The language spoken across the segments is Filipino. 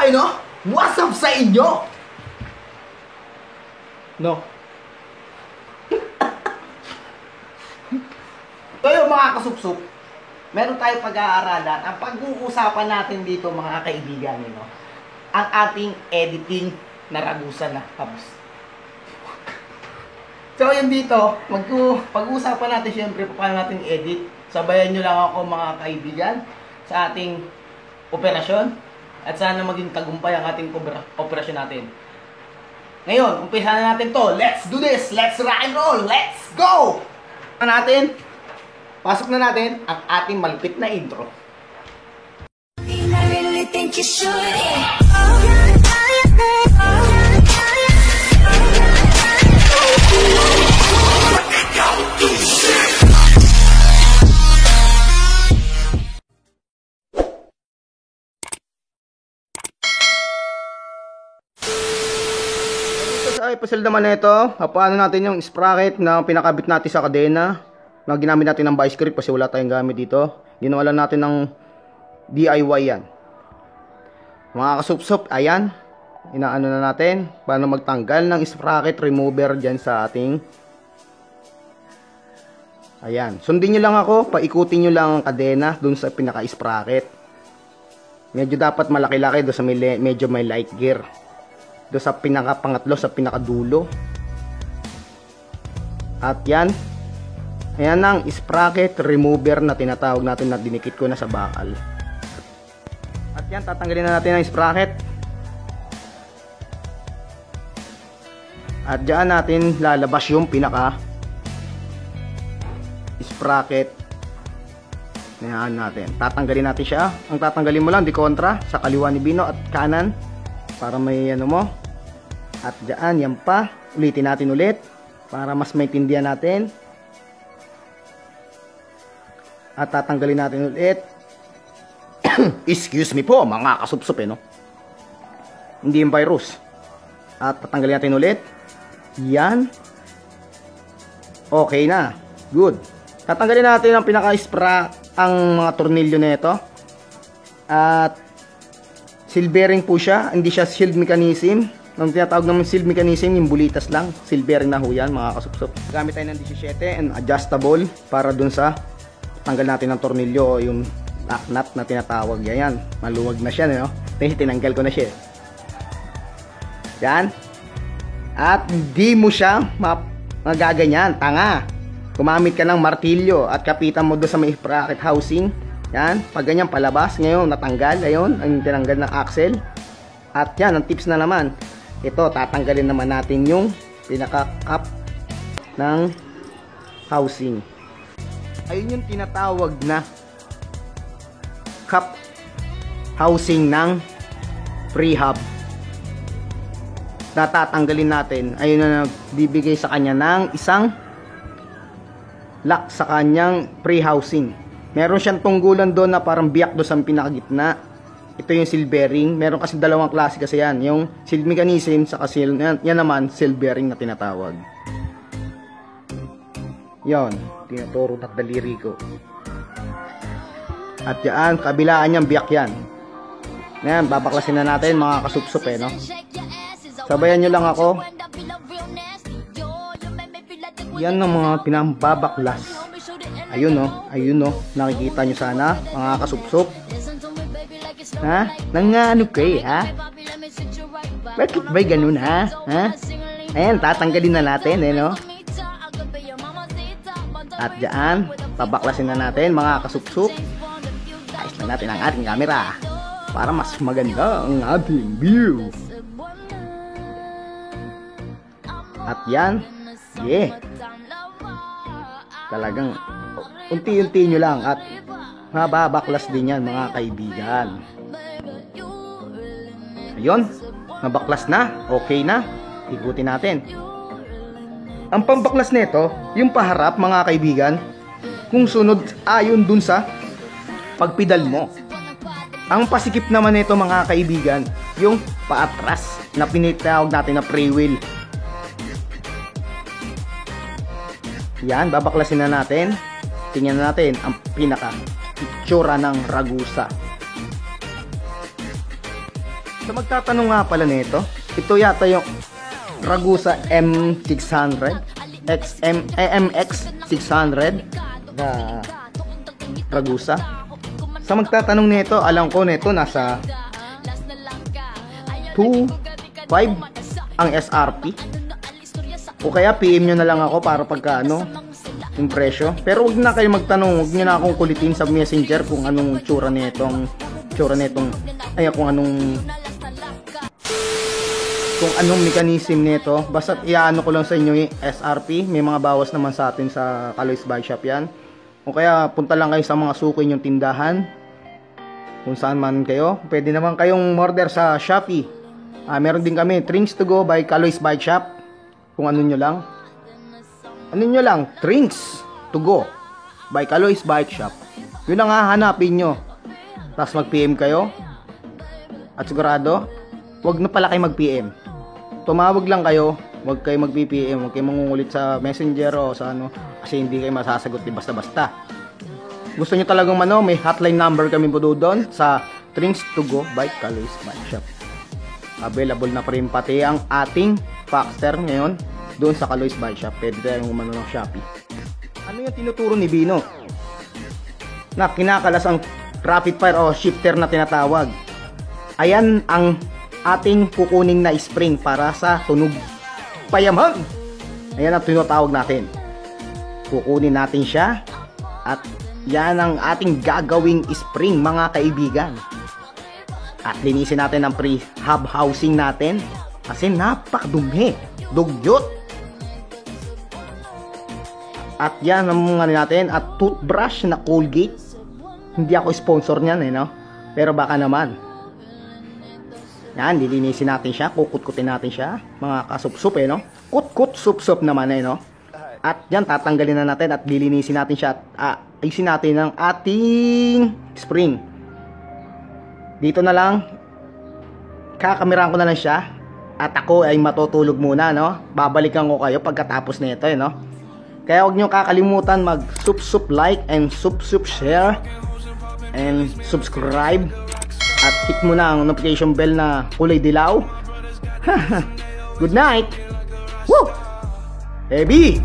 ay no? What's up sa inyo? No? So yung mga kasupsup, meron tayong pag-aaralan. Ang pag-uusapan natin dito mga kaibigan, no? Ang ating editing na ragusa na tapos. So yun dito, pag-uusapan natin syempre paano natin edit. Sabayan nyo lang ako mga kaibigan sa ating operasyon. At sana maging tagumpay ang ating operasyon natin. Ngayon, umpisa na natin to. Let's do this! Let's rock and roll! Let's go! Pasok na natin ang ating malupit na intro. Sa episode naman nito, paano natin yung sprocket na pinakabit natin sa kadena na ginamit natin ng vice grip kasi wala tayong gamit dito. Ginawa lang natin ng DIY yan. Mga kasupsup, ayan. Inaano na natin paano magtanggal ng sprocket remover dyan sa ating. Ayan. Sundin nyo lang ako, paikutin nyo lang ang kadena dun sa pinaka-sprocket. Medyo dapat malaki-laki doon sa medyo may light gear. Doon sa pinaka-pangatlo, sa pinakadulo. At yan. Ayan ang sprocket remover na tinatawag natin na dinikit ko na sa bakal. At yan, tatanggalin na natin ang sprocket. At dyan natin lalabas yung pinaka sprocket. Ayan natin. Tatanggalin natin siya. Ang tatanggalin mo lang, di kontra, sa kaliwa ni Bino at kanan. Para may ano mo. At dyan, yan pa. Ulitin natin ulit. Para mas maintindihan natin. At tatanggalin natin ulit. Excuse me po, mga kasupsup no? Hindi yung virus. At tatanggalin natin ulit. Yan. Okay na. Good. Tatanggalin natin ang ang mga tornilyo na ito. At seal bearing po siya. Hindi siya shield mechanism. Ang tinatawag naman shield mechanism, yung bulitas lang. Seal bearing na ho yan, mga kasupsup. Gamit tayo ng 17 and adjustable para dun sa tanggal natin ng tornilyo, yung lock nut na tinatawag. Yan. Maluwag na siya, no? Tinanggal ko na siya. Yan. At hindi mo siya magaganyan. Tanga. Gumamit ka ng martilyo at kapitan mo doon sa may bracket housing. Yan. Pag ganyan palabas. Ngayon natanggal. Ayun. Ang tinanggal ng axle. At yan. Ang tips na naman. Ito. Tatanggalin naman natin yung pinaka-cap ng housing. Ayun yung tinatawag na cap housing ng pre-hub. Tatanggalin natin. Ayun na bibigay sa kanya ng isang lock sa kanyang pre-housing. Meron siyang tunggulan doon na parang biyak doon sa pinakagitna. Ito yung seal bearing. Meron kasi dalawang klase kasi yan. Yung seal mechanism sa seal, yan naman seal bearing na tinatawag. Yon, tinuturo at daliri ko. At yan, kabilaan niyang biyak yan. Ngayon, babaklasin na natin mga kasupsup no? Sabayan nyo lang ako. Yan ang mga pinambabaklas. Ayun ayun nakikita nyo sana mga kasupsup. Ha? Nangano kayo ha? Bakit ba'y ganun ha? Ayan, tatanggalin na natin no? At dyan, pabaklasin na natin mga kasupsup. Ayos lang natin ang ating camera para mas maganda ang ating view. At yan, talagang unti-unti nyo lang at mababaklas din yan mga kaibigan. Ayun, nabaklas na, okay na. Ikutin natin. Ang pambaklas nito, yung paharap mga kaibigan, kung sunod ayon dun sa pagpidal mo. Ang pasikip naman nito mga kaibigan, yung paatras na pinitawag natin na pre-wheel. Yan, babaklasin na natin. Tingnan na natin ang pinaka itsura ng ragusa. So magtatanong nga pala nito, ito yata yung Ragusa M600 MX600 na Ragusa. Sa magtatanong nito, alam ko nito nasa 2.5 ang SRP. O kaya PM nyo na lang ako para pagka yung presyo. Pero wag na kayo magtanong, wag nyo na akong kulitin sa messenger kung anong tsura nitong kung anong mechanism nito. Basta iano ko lang sa inyo yung SRP. May mga bawas naman sa atin sa Kaloy's Bike Shop yan. O kaya punta lang kayo sa mga suki yung tindahan, kung saan man kayo. Pwede naman kayong order sa Shopee. Meron din kami Drinks to Go by Kaloy's Bike Shop. Kung ano nyo lang, Drinks to Go by Kaloy's Bike Shop. Yun ang hahanapin nyo. Tapos mag PM kayo. At sigurado, wag na pala kayo mag PM. Tumawag lang kayo. Wag kayo mag PM. Wag kayo mangungulit sa messenger o sa kasi hindi kayo masasagot basta-basta. Gusto nyo talagang may hotline number kami po doon sa Drinks to Go by Kaloy's Bike Shop. Available na pa rin pati ang ating Paxter ngayon doon sa Kaloy's Bike Shop. Pwede tayong ng Shopee. Ano yung tinuturo ni Bino? Na kinakalas ang rapid fire o shifter na tinatawag. Ayan ang ating kukunin na spring para sa tunog payaman. Ayan ang tinatawag natin. Kukunin natin siya at yan ang ating gagawing spring, mga kaibigan. At linisin natin ang pre-hub housing natin kasi napakadumi, dugyot. At yan ang mga natin, at toothbrush na Colgate. Hindi ako sponsor niyan pero baka naman. Yan, lilinisin natin siya, kukut-kutin natin siya, mga kasup-sup kut-kut sup-sup naman At yan, tatanggalin na natin at lilinisin natin siya at ayusin natin ang ating spring. Dito na lang, kakameran ko na lang siya at ako ay matutulog muna, babalikan ko kayo pagkatapos nito, Kaya huwag nyo kakalimutan mag sup-sup like and sup-sup share and subscribe at hit mo na ang notification bell na kulay dilaw. Good night. Woo! Heavy!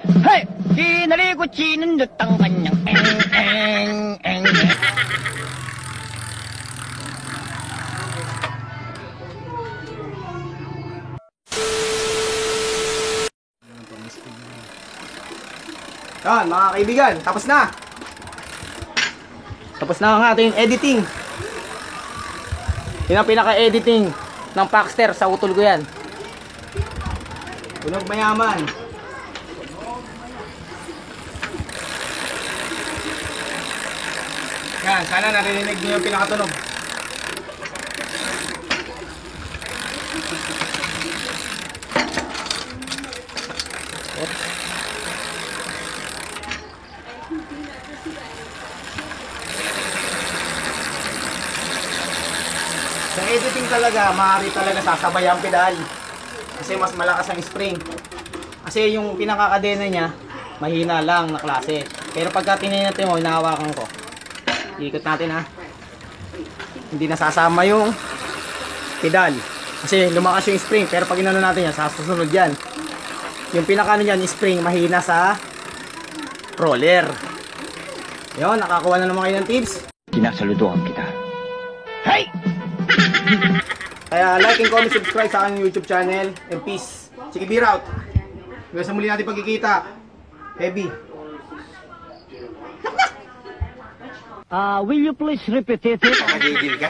Hey! Kinaligot sinundot ang kanyang eng. Yan, mga kaibigan, tapos na. Tapos na ang ating editing. Yun ang pinaka-editing ng Paxter sa utol ko yan. Tunog mayaman. Yan, sana narinig niyo yung pinakatunog. Sa editing talaga, maaari talaga sasabay ang pedal. Kasi mas malakas ang spring. Kasi yung pinakakadena niya, mahina lang na klase. Pero pagka tinayin natin mo, hinahawakan ko. Ikot natin ha. Hindi nasasama yung pedal. Kasi lumakas yung spring. Pero pag inano natin yan, sasusunod yan. Yung pinakano yan, spring, mahina sa roller. Yun, nakakuha na naman kayo ng tips. Sinasaluduhan kita. Hey! Kaya like and comment, subscribe sa aking YouTube channel. And peace. Sige, beer out. Hanggang sa muli natin pagkikita. Heavy. Will you please repeat it? Nagigil ka.